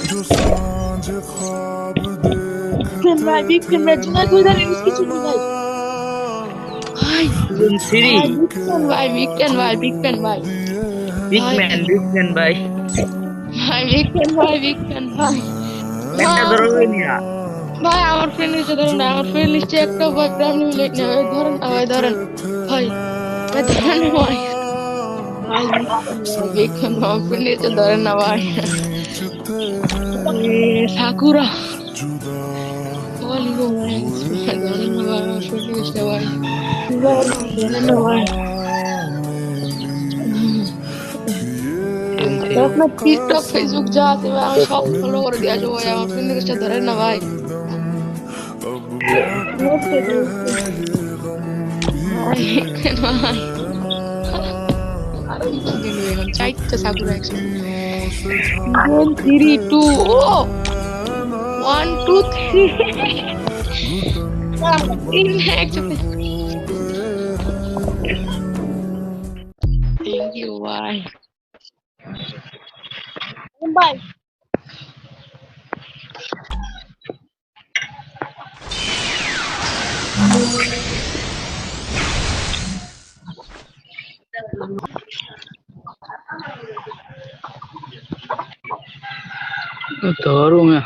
जो सांझ ख्वाब Weekend देखते भाई थे weekend भाई जुनाइद भाई इधर इसकी चुनी भाई भाई জুন থ্রি। भाई के weekend आज भाई weekend रूठ भाई दिए भाई বিগ ম্যান ভাই। weekend भाई একটা ভাই ধরো নিয়া। ভাই আমার ফ্রেন্ড লিস্টে ধরেন जो না আমার ফ্রেন্ড লিস্টে একটা ভাই প্রাইম লিমিট নেই ভাই ধরেন না ভাই ধরেন थे ভাই ভাই ধরেন না ভাই ভাই weekend ভাই আমার ফ্রেন্ড লিস্টে ধরেন না ভাই खींचते এ সাকুরা जुदा All you हुए romance ধরেন না ভাই আমার ফ্রেন্ড লিস্টে ভাই ধরেন না ভাই इंतज़ार में জুন ये থ্রি। আপনার টিকটক कसम ফেসবুক যা আছে ভাই আমি সব ফলো করে দিয়ে আসবো ভাই আমার ফ্রেন্ড লিস্টে मिलते ধরেন না ভাই दम अब बांटते हैं ये गम भी ভাই weekend ভাই আরো weekend বেগম চারটা সাকুরা একসাথে अखियों से 1 3 2 ও 1 2 3 তিন একসাথে থ্যাংক ইউ ভাই ভাই ধরো মিয়া।